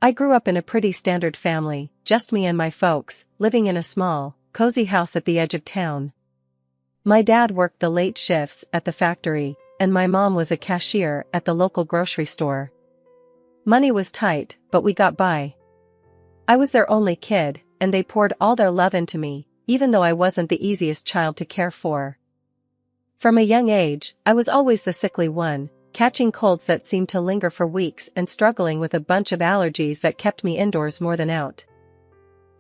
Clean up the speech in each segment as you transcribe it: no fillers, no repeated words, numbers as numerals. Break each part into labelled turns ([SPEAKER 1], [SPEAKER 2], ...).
[SPEAKER 1] I grew up in a pretty standard family, just me and my folks, living in a small, cozy house at the edge of town. My dad worked the late shifts at the factory, and my mom was a cashier at the local grocery store. Money was tight, but we got by. I was their only kid, and they poured all their love into me, even though I wasn't the easiest child to care for. From a young age, I was always the sickly one, catching colds that seemed to linger for weeks and struggling with a bunch of allergies that kept me indoors more than out.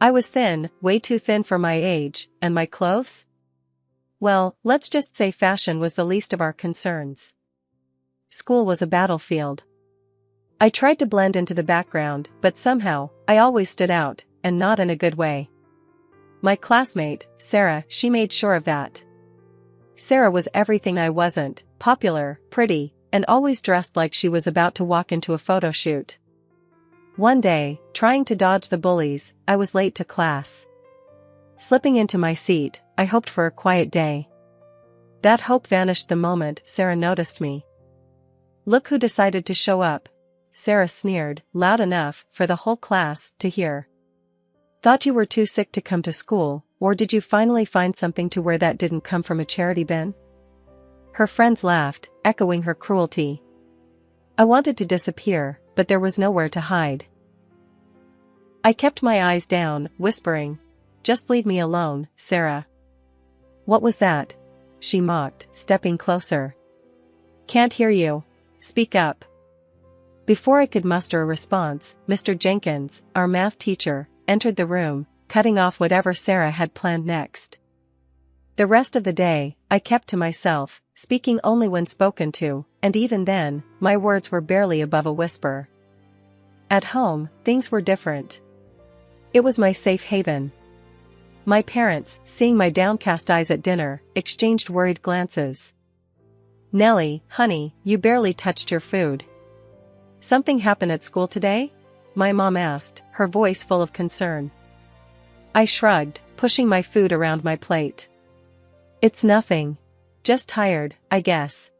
[SPEAKER 1] I was thin, way too thin for my age, and my clothes? Well, let's just say fashion was the least of our concerns. School was a battlefield. I tried to blend into the background, but somehow, I always stood out, and not in a good way. My classmate, Sarah, she made sure of that. Sarah was everything I wasn't: popular, pretty, and always dressed like she was about to walk into a photo shoot. One day, trying to dodge the bullies, I was late to class. Slipping into my seat, I hoped for a quiet day. That hope vanished the moment Sarah noticed me. "Look who decided to show up," Sarah sneered, loud enough for the whole class to hear. "Thought you were too sick to come to school, or did you finally find something to wear that didn't come from a charity bin?" Her friends laughed, echoing her cruelty. I wanted to disappear, but there was nowhere to hide. I kept my eyes down, whispering, "Just leave me alone, Sarah." "What was that?" she mocked, stepping closer. "Can't hear you. Speak up." Before I could muster a response, Mr. Jenkins, our math teacher, entered the room, cutting off whatever Sarah had planned next. The rest of the day, I kept to myself, speaking only when spoken to, and even then, my words were barely above a whisper. At home, things were different. It was my safe haven. My parents, seeing my downcast eyes at dinner, exchanged worried glances. "Nellie, honey, you barely touched your food." "Something happened at school today?" my mom asked, her voice full of concern. I shrugged, pushing my food around my plate. "It's nothing. Just tired, I guess."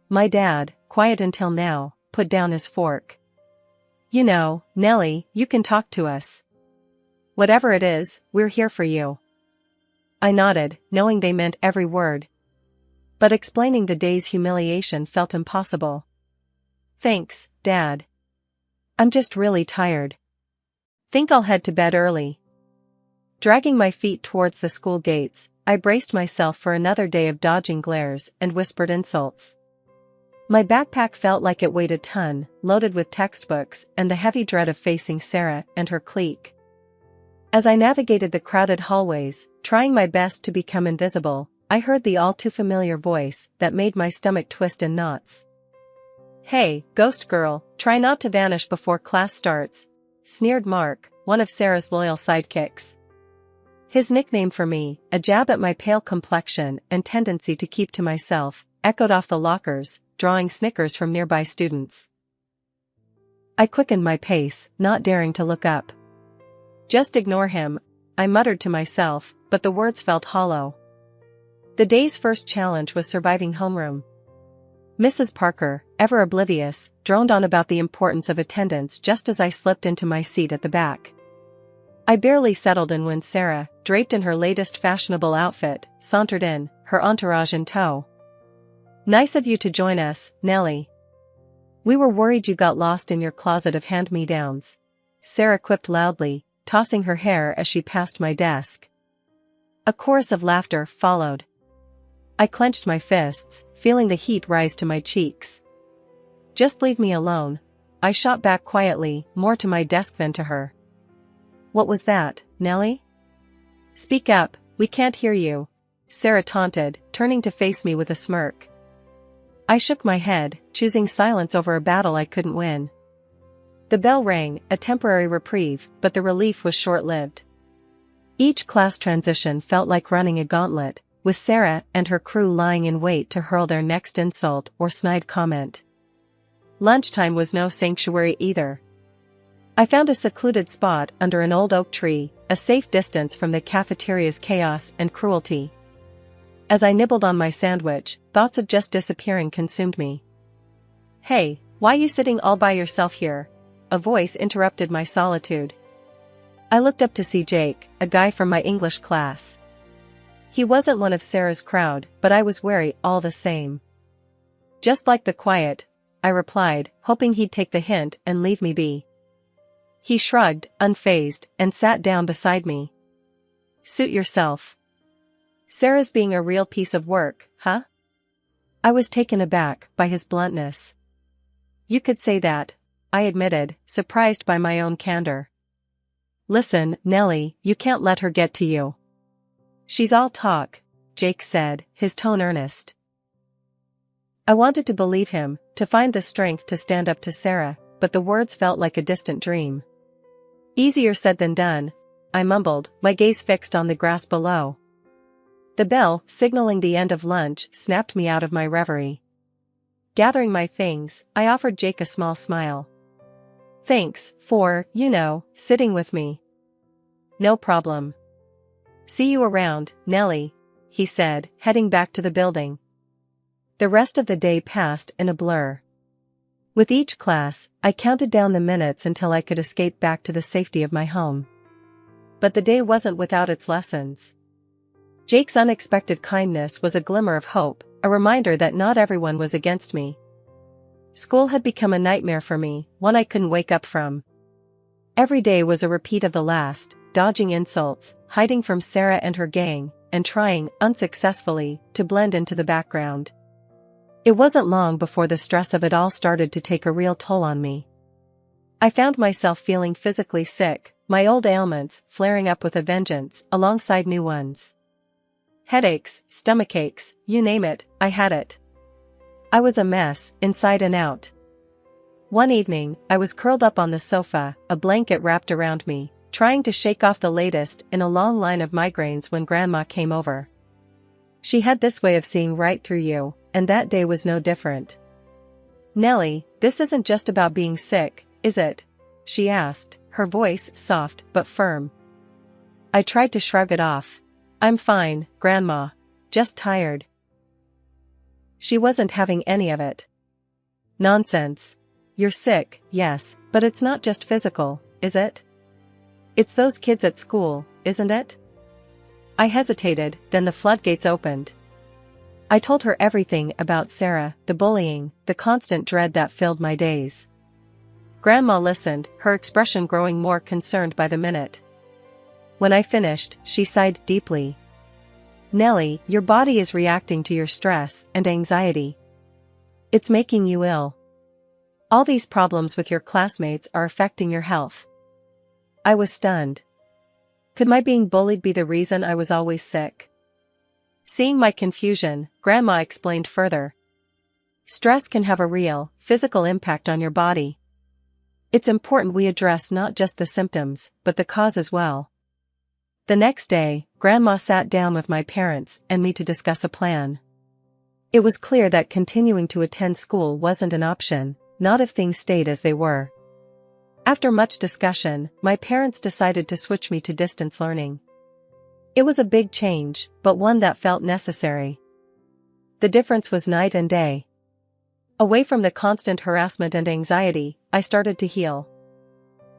[SPEAKER 1] My dad, quiet until now, put down his fork. "You know, Nellie, you can talk to us. Whatever it is, we're here for you." I nodded, knowing they meant every word. But explaining the day's humiliation felt impossible. "Thanks, Dad. I'm just really tired. Think I'll head to bed early." Dragging my feet towards the school gates, I braced myself for another day of dodging glares and whispered insults. My backpack felt like it weighed a ton, loaded with textbooks and the heavy dread of facing Sarah and her clique. As I navigated the crowded hallways, trying my best to become invisible, I heard the all-too-familiar voice that made my stomach twist in knots. "Hey, ghost girl, try not to vanish before class starts," sneered Mark, one of Sarah's loyal sidekicks. His nickname for me, a jab at my pale complexion and tendency to keep to myself, echoed off the lockers, drawing snickers from nearby students. I quickened my pace, not daring to look up. "Just ignore him," I muttered to myself, but the words felt hollow. The day's first challenge was surviving homeroom. Mrs. Parker, ever oblivious, droned on about the importance of attendance just as I slipped into my seat at the back. I barely settled in when Sarah, draped in her latest fashionable outfit, sauntered in, her entourage in tow. "Nice of you to join us, Nellie. We were worried you got lost in your closet of hand-me-downs," Sarah quipped loudly, tossing her hair as she passed my desk. A chorus of laughter followed. I clenched my fists, feeling the heat rise to my cheeks. "Just leave me alone," I shot back quietly, more to my desk than to her. "What was that, Nellie?" "Speak up, we can't hear you," Sarah taunted, turning to face me with a smirk. I shook my head, choosing silence over a battle I couldn't win. The bell rang, a temporary reprieve, but the relief was short-lived. Each class transition felt like running a gauntlet, with Sarah and her crew lying in wait to hurl their next insult or snide comment. Lunchtime was no sanctuary either. I found a secluded spot under an old oak tree, a safe distance from the cafeteria's chaos and cruelty. As I nibbled on my sandwich, thoughts of just disappearing consumed me. "Hey, why you sitting all by yourself here?" a voice interrupted my solitude. I looked up to see Jake, a guy from my English class. He wasn't one of Sarah's crowd, but I was wary all the same. "Just like the quiet," I replied, hoping he'd take the hint and leave me be. He shrugged, unfazed, and sat down beside me. "Suit yourself. Sarah's being a real piece of work, huh?" I was taken aback by his bluntness. "You could say that," I admitted, surprised by my own candor. "Listen, Nellie, you can't let her get to you. She's all talk," Jake said, his tone earnest. I wanted to believe him, to find the strength to stand up to Sarah, but the words felt like a distant dream. "Easier said than done," I mumbled, my gaze fixed on the grass below. The bell, signaling the end of lunch, snapped me out of my reverie. Gathering my things, I offered Jake a small smile. "Thanks for, sitting with me." "No problem. See you around, Nellie," he said, heading back to the building. The rest of the day passed in a blur. With each class, I counted down the minutes until I could escape back to the safety of my home. But the day wasn't without its lessons. Jake's unexpected kindness was a glimmer of hope, a reminder that not everyone was against me. School had become a nightmare for me, one I couldn't wake up from. Every day was a repeat of the last, dodging insults, hiding from Sarah and her gang, and trying, unsuccessfully, to blend into the background. It wasn't long before the stress of it all started to take a real toll on me. I found myself feeling physically sick, my old ailments flaring up with a vengeance alongside new ones. Headaches, stomachaches, you name it, I had it. I was a mess, inside and out. One evening, I was curled up on the sofa, a blanket wrapped around me, trying to shake off the latest in a long line of migraines when Grandma came over. She had this way of seeing right through you, and that day was no different. "Nellie, this isn't just about being sick, is it?" she asked, her voice soft but firm. I tried to shrug it off. "I'm fine, Grandma. Just tired." She wasn't having any of it. "Nonsense. You're sick, yes, but it's not just physical, is it? It's those kids at school, isn't it?" I hesitated, then the floodgates opened. I told her everything about Sarah, the bullying, the constant dread that filled my days. Grandma listened, her expression growing more concerned by the minute. When I finished, she sighed deeply. "Nellie, your body is reacting to your stress and anxiety. It's making you ill. All these problems with your classmates are affecting your health." I was stunned. Could my being bullied be the reason I was always sick? Seeing my confusion, Grandma explained further. "Stress can have a real, physical impact on your body. It's important we address not just the symptoms, but the cause as well." The next day, Grandma sat down with my parents and me to discuss a plan. It was clear that continuing to attend school wasn't an option, not if things stayed as they were. After much discussion, my parents decided to switch me to distance learning. It was a big change, but one that felt necessary. The difference was night and day. Away from the constant harassment and anxiety, I started to heal.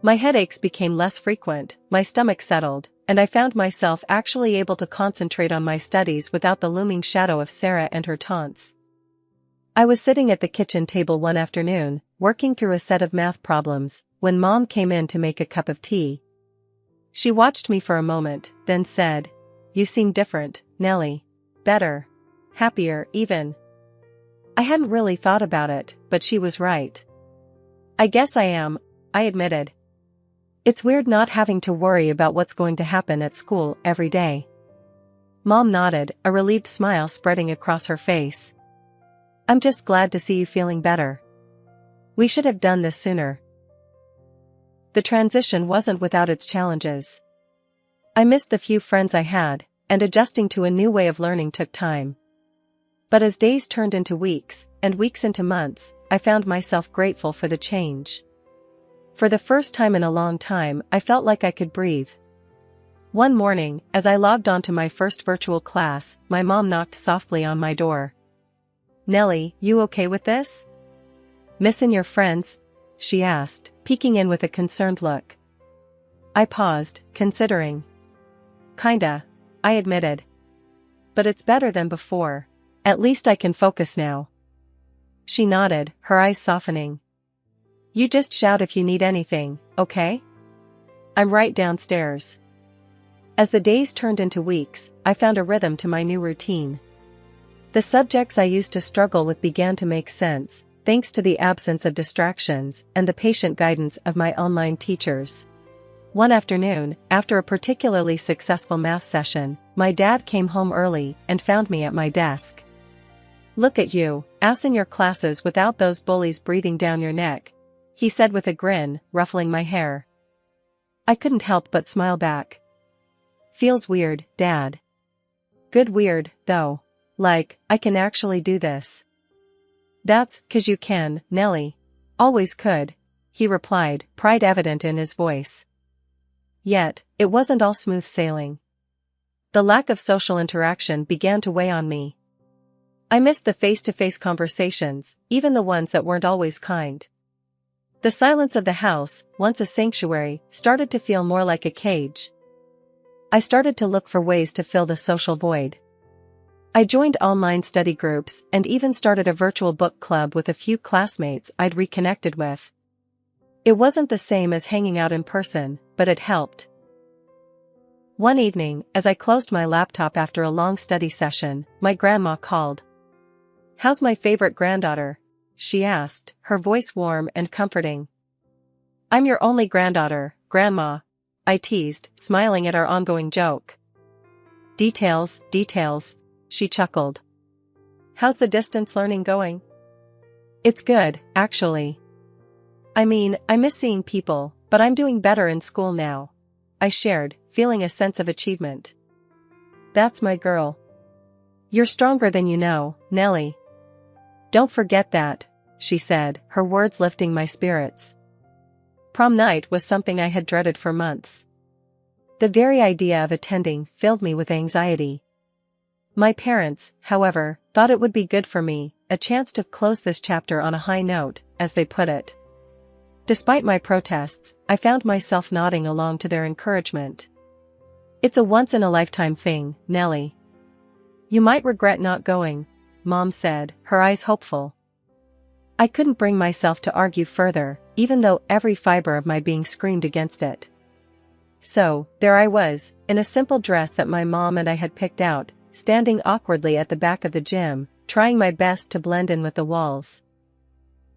[SPEAKER 1] My headaches became less frequent, my stomach settled, and I found myself actually able to concentrate on my studies without the looming shadow of Sarah and her taunts. I was sitting at the kitchen table one afternoon, working through a set of math problems, when Mom came in to make a cup of tea. She watched me for a moment, then said, "You seem different, Nellie. Better. Happier, even." I hadn't really thought about it, but she was right. "I guess I am," I admitted. "It's weird not having to worry about what's going to happen at school every day." Mom nodded, a relieved smile spreading across her face. "I'm just glad to see you feeling better. We should have done this sooner." The transition wasn't without its challenges. I missed the few friends I had, and adjusting to a new way of learning took time. But as days turned into weeks, and weeks into months, I found myself grateful for the change. For the first time in a long time, I felt like I could breathe. One morning, as I logged onto my first virtual class, my mom knocked softly on my door. "Nellie, you okay with this? Missin' your friends?" she asked, peeking in with a concerned look. I paused, considering. Kinda, I admitted. But it's better than before. At least I can focus now. She nodded, her eyes softening. You just shout if you need anything, okay? I'm right downstairs. As the days turned into weeks, I found a rhythm to my new routine. The subjects I used to struggle with began to make sense, thanks to the absence of distractions and the patient guidance of my online teachers. One afternoon, after a particularly successful math session, my dad came home early and found me at my desk. Look at you, assing your classes without those bullies breathing down your neck, he said with a grin, ruffling my hair. I couldn't help but smile back. Feels weird, Dad. Good weird, though. Like, I can actually do this. That's 'cause you can, Nellie. Always could, he replied, pride evident in his voice. Yet, it wasn't all smooth sailing. The lack of social interaction began to weigh on me. I missed the face-to-face conversations, even the ones that weren't always kind. The silence of the house, once a sanctuary, started to feel more like a cage. I started to look for ways to fill the social void. I joined online study groups and even started a virtual book club with a few classmates I'd reconnected with. It wasn't the same as hanging out in person, but it helped. One evening, as I closed my laptop after a long study session, my grandma called. How's my favorite granddaughter? She asked, her voice warm and comforting. I'm your only granddaughter, Grandma, I teased, smiling at our ongoing joke. Details, she chuckled. How's the distance learning going? It's good, actually. I mean, I miss seeing people, but I'm doing better in school now, I shared, feeling a sense of achievement. That's my girl. You're stronger than you know, Nellie. Don't forget that, she said, her words lifting my spirits. Prom night was something I had dreaded for months. The very idea of attending filled me with anxiety. My parents, however, thought it would be good for me, a chance to close this chapter on a high note, as they put it. Despite my protests, I found myself nodding along to their encouragement. It's a once-in-a-lifetime thing, Nellie. You might regret not going, Mom said, her eyes hopeful. I couldn't bring myself to argue further, even though every fiber of my being screamed against it. So, there I was, in a simple dress that my mom and I had picked out, standing awkwardly at the back of the gym, trying my best to blend in with the walls.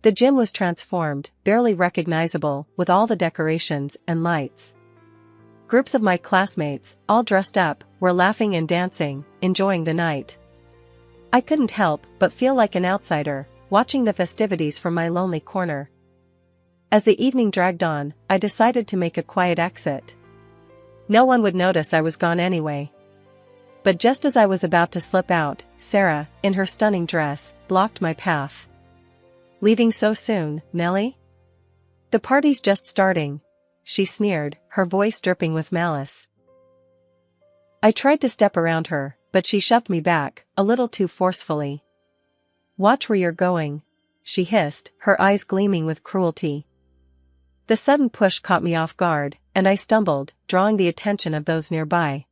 [SPEAKER 1] The gym was transformed, barely recognizable, with all the decorations and lights. Groups of my classmates, all dressed up, were laughing and dancing, enjoying the night. I couldn't help but feel like an outsider, watching the festivities from my lonely corner. As the evening dragged on, I decided to make a quiet exit. No one would notice I was gone anyway. But just as I was about to slip out, Sarah, in her stunning dress, blocked my path. Leaving so soon, Nellie? The party's just starting, she sneered, her voice dripping with malice. I tried to step around her, but she shoved me back, a little too forcefully. Watch where you're going, she hissed, her eyes gleaming with cruelty. The sudden push caught me off guard, and I stumbled, drawing the attention of those nearby.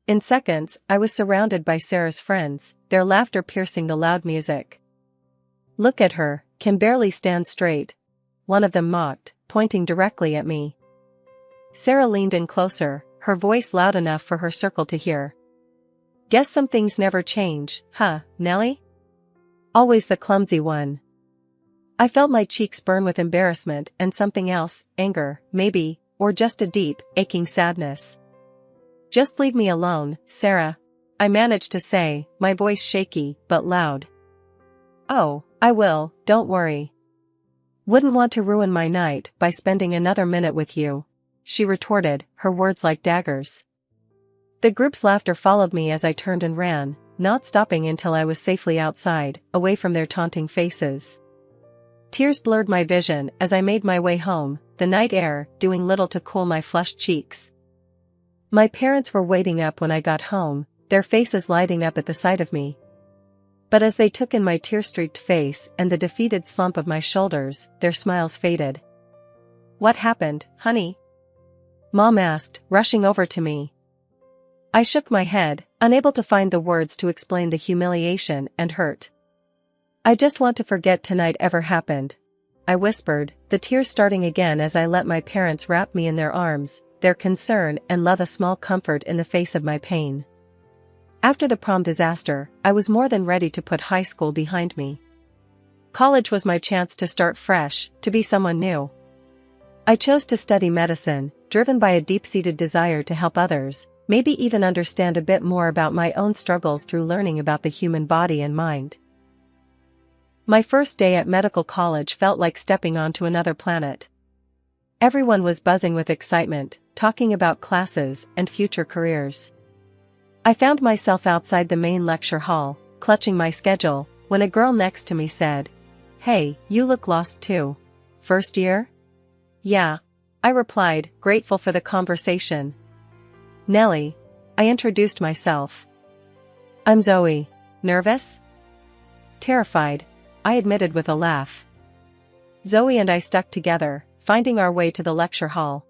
[SPEAKER 1] In seconds, I was surrounded by Sarah's friends, their laughter piercing the loud music. Look at her, can barely stand straight, one of them mocked, pointing directly at me. Sarah leaned in closer, her voice loud enough for her circle to hear. Guess some things never change, huh, Nellie? Always the clumsy one. I felt my cheeks burn with embarrassment and something else, anger, maybe, or just a deep, aching sadness. Just leave me alone, Sarah, I managed to say, my voice shaky, but loud. Oh, I will, don't worry. Wouldn't want to ruin my night by spending another minute with you, she retorted, her words like daggers. The group's laughter followed me as I turned and ran, not stopping until I was safely outside, away from their taunting faces. Tears blurred my vision as I made my way home, the night air doing little to cool my flushed cheeks. My parents were waiting up when I got home, their faces lighting up at the sight of me. But as they took in my tear-streaked face and the defeated slump of my shoulders, their smiles faded. "What happened, honey?" Mom asked, rushing over to me. I shook my head, unable to find the words to explain the humiliation and hurt. "I just want to forget tonight ever happened," I whispered, the tears starting again as I let my parents wrap me in their arms, their concern and love a small comfort in the face of my pain. After the prom disaster, I was more than ready to put high school behind me. College was my chance to start fresh, to be someone new. I chose to study medicine, driven by a deep-seated desire to help others, maybe even understand a bit more about my own struggles through learning about the human body and mind. My first day at medical college felt like stepping onto another planet. Everyone was buzzing with excitement, talking about classes and future careers. I found myself outside the main lecture hall, clutching my schedule, when a girl next to me said, "Hey, you look lost too. First year?" "Yeah," I replied, grateful for the conversation. "Nellie," I introduced myself. "I'm Zoe." "Nervous?" "Terrified," I admitted with a laugh. Zoe and I stuck together, finding our way to the lecture hall.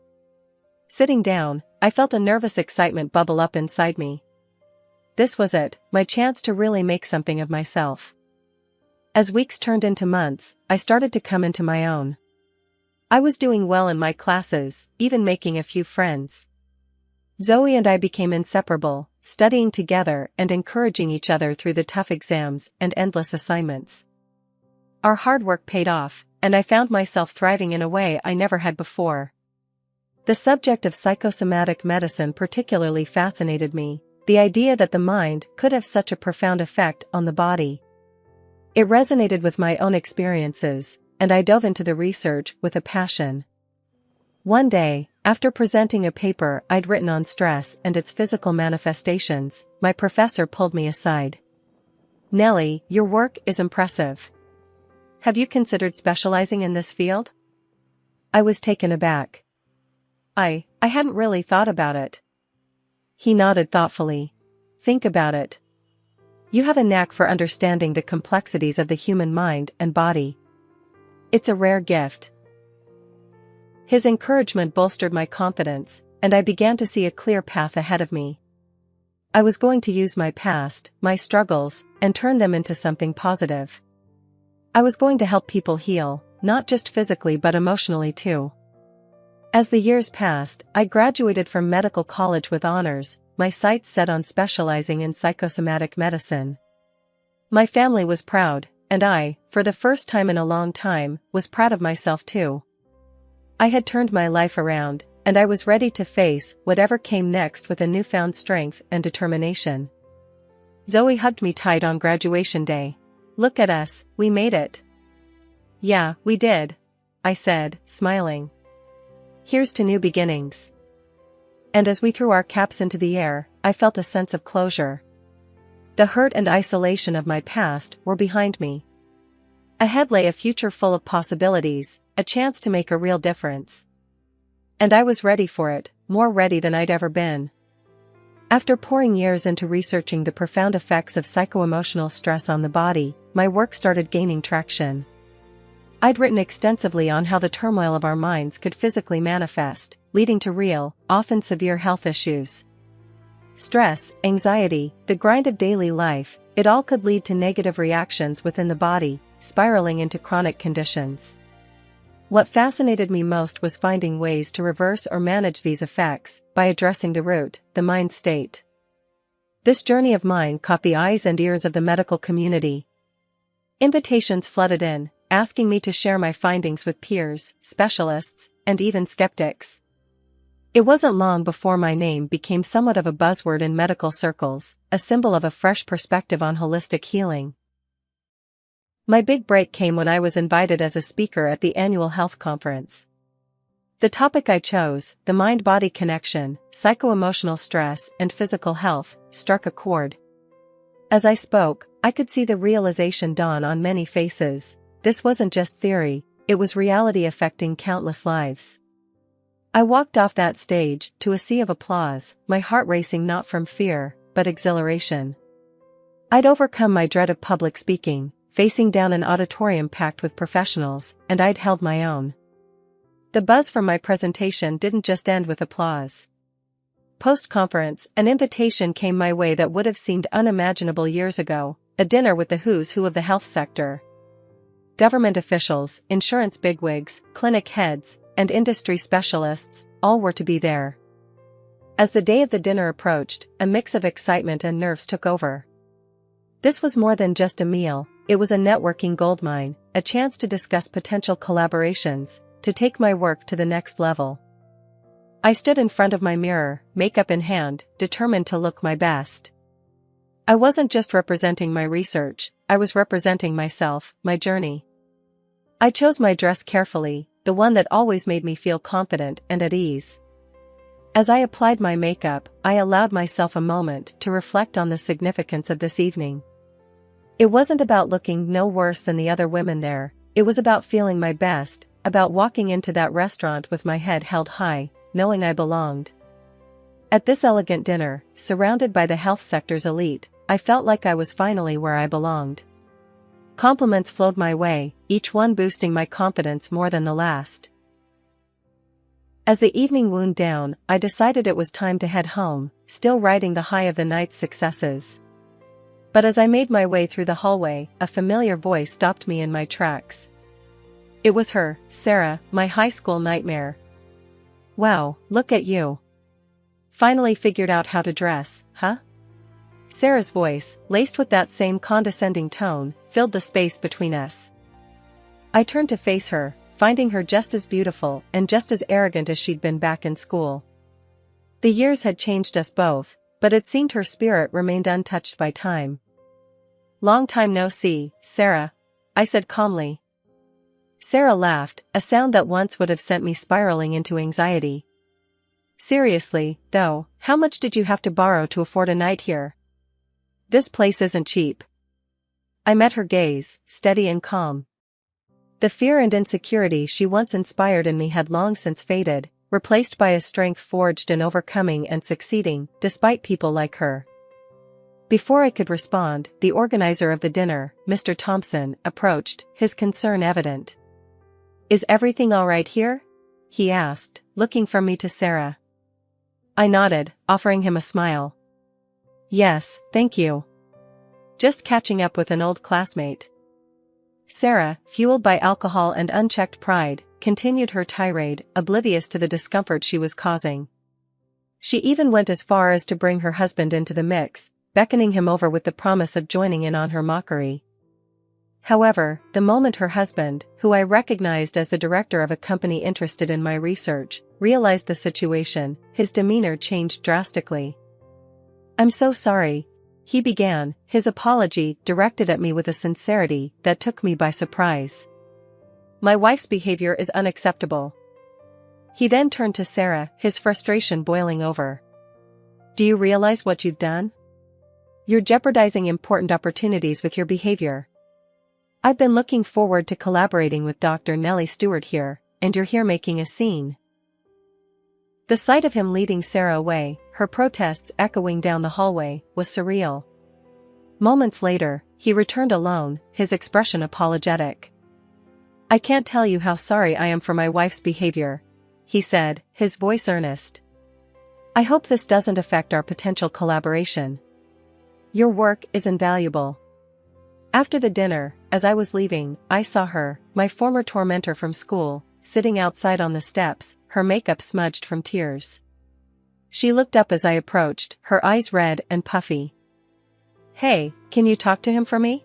[SPEAKER 1] Sitting down, I felt a nervous excitement bubble up inside me. This was it, my chance to really make something of myself. As weeks turned into months, I started to come into my own. I was doing well in my classes, even making a few friends. Zoe and I became inseparable, studying together and encouraging each other through the tough exams and endless assignments. Our hard work paid off, and I found myself thriving in a way I never had before. The subject of psychosomatic medicine particularly fascinated me, the idea that the mind could have such a profound effect on the body. It resonated with my own experiences, and I dove into the research with a passion. One day, after presenting a paper I'd written on stress and its physical manifestations, my professor pulled me aside. "Nellie, your work is impressive. Have you considered specializing in this field?" I was taken aback. I hadn't really thought about it. He nodded thoughtfully. "Think about it. You have a knack for understanding the complexities of the human mind and body. It's a rare gift." His encouragement bolstered my confidence, and I began to see a clear path ahead of me. I was going to use my past, my struggles, and turn them into something positive. I was going to help people heal, not just physically but emotionally too. As the years passed, I graduated from medical college with honors, my sights set on specializing in psychosomatic medicine. My family was proud, and I, for the first time in a long time, was proud of myself too. I had turned my life around, and I was ready to face whatever came next with a newfound strength and determination. Zoe hugged me tight on graduation day. "Look at us, we made it." "Yeah, we did," I said, smiling. "Here's to new beginnings." And as we threw our caps into the air, I felt a sense of closure. The hurt and isolation of my past were behind me. Ahead lay a future full of possibilities, a chance to make a real difference. And I was ready for it, more ready than I'd ever been. After pouring years into researching the profound effects of psycho-emotional stress on the body, my work started gaining traction. I'd written extensively on how the turmoil of our minds could physically manifest, leading to real, often severe health issues. Stress, anxiety, the grind of daily life, it all could lead to negative reactions within the body, spiraling into chronic conditions. What fascinated me most was finding ways to reverse or manage these effects, by addressing the root, the mind state. This journey of mine caught the eyes and ears of the medical community. Invitations flooded in, asking me to share my findings with peers, specialists, and even skeptics. It wasn't long before my name became somewhat of a buzzword in medical circles, a symbol of a fresh perspective on holistic healing. My big break came when I was invited as a speaker at the annual health conference. The topic I chose, the mind-body connection, psycho-emotional stress and physical health, struck a chord. As I spoke, I could see the realization dawn on many faces. This wasn't just theory, it was reality affecting countless lives. I walked off that stage, to a sea of applause, my heart racing not from fear, but exhilaration. I'd overcome my dread of public speaking, facing down an auditorium packed with professionals, and I'd held my own. The buzz from my presentation didn't just end with applause. Post-conference, an invitation came my way that would have seemed unimaginable years ago, a dinner with the who's who of the health sector. Government officials, insurance bigwigs, clinic heads, and industry specialists, all were to be there. As the day of the dinner approached, a mix of excitement and nerves took over. This was more than just a meal, it was a networking goldmine, a chance to discuss potential collaborations, to take my work to the next level. I stood in front of my mirror, makeup in hand, determined to look my best. I wasn't just representing my research, I was representing myself, my journey. I chose my dress carefully, the one that always made me feel confident and at ease. As I applied my makeup, I allowed myself a moment to reflect on the significance of this evening. It wasn't about looking no worse than the other women there, it was about feeling my best, about walking into that restaurant with my head held high, knowing I belonged. At this elegant dinner, surrounded by the health sector's elite, I felt like I was finally where I belonged. Compliments flowed my way, each one boosting my confidence more than the last. As the evening wound down, I decided it was time to head home, still riding the high of the night's successes. But as I made my way through the hallway, a familiar voice stopped me in my tracks. It was her, Sarah, my high school nightmare. "Wow, look at you. Finally figured out how to dress, huh?" Sarah's voice, laced with that same condescending tone, filled the space between us. I turned to face her, finding her just as beautiful and just as arrogant as she'd been back in school. The years had changed us both, but it seemed her spirit remained untouched by time. "Long time no see, Sarah," I said calmly. Sarah laughed, a sound that once would have sent me spiraling into anxiety. "Seriously, though, how much did you have to borrow to afford a night here? This place isn't cheap." I met her gaze, steady and calm. The fear and insecurity she once inspired in me had long since faded, replaced by a strength forged in overcoming and succeeding, despite people like her. Before I could respond, the organizer of the dinner, Mr. Thompson, approached, his concern evident. "Is everything all right here?" he asked, looking from me to Sarah. I nodded, offering him a smile. "Yes, thank you. Just catching up with an old classmate." Sarah, fueled by alcohol and unchecked pride, continued her tirade, oblivious to the discomfort she was causing. She even went as far as to bring her husband into the mix, beckoning him over with the promise of joining in on her mockery. However, the moment her husband, who I recognized as the director of a company interested in my research, realized the situation, his demeanor changed drastically. "I'm so sorry," he began, his apology directed at me with a sincerity that took me by surprise. "My wife's behavior is unacceptable." He then turned to Sarah, his frustration boiling over. "Do you realize what you've done? You're jeopardizing important opportunities with your behavior. I've been looking forward to collaborating with Dr. Nellie Stewart here, and you're here making a scene." The sight of him leading Sarah away, her protests echoing down the hallway, was surreal. Moments later, he returned alone, his expression apologetic. "I can't tell you how sorry I am for my wife's behavior," he said, his voice earnest. "I hope this doesn't affect our potential collaboration. Your work is invaluable." After the dinner, as I was leaving, I saw her, my former tormentor from school, sitting outside on the steps, her makeup smudged from tears. She looked up as I approached, her eyes red and puffy. "Hey, can you talk to him for me?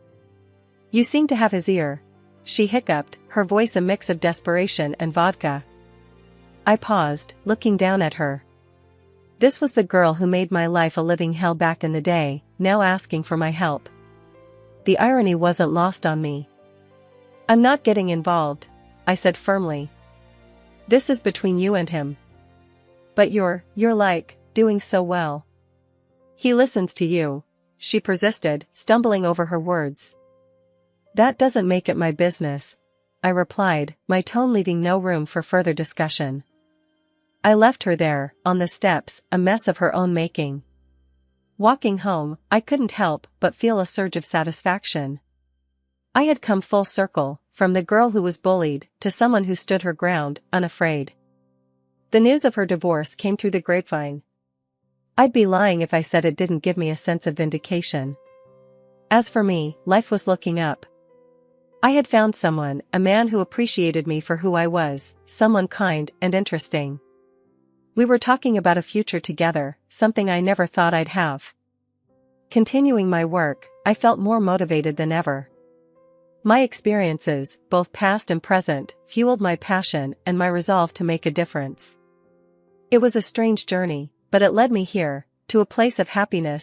[SPEAKER 1] You seem to have his ear," she hiccuped, her voice a mix of desperation and vodka. I paused, looking down at her. This was the girl who made my life a living hell back in the day, now asking for my help. The irony wasn't lost on me. "I'm not getting involved," I said firmly. "This is between you and him. But you're like, doing so well. He listens to you," she persisted, stumbling over her words. "That doesn't make it my business," I replied, my tone leaving no room for further discussion. I left her there, on the steps, a mess of her own making. Walking home, I couldn't help but feel a surge of satisfaction. I had come full circle, from the girl who was bullied to someone who stood her ground, unafraid. The news of her divorce came through the grapevine. I'd be lying if I said it didn't give me a sense of vindication. As for me, life was looking up. I had found someone, a man who appreciated me for who I was, someone kind and interesting. We were talking about a future together, something I never thought I'd have. Continuing my work, I felt more motivated than ever. My experiences, both past and present, fueled my passion and my resolve to make a difference. It was a strange journey, but it led me here, to a place of happiness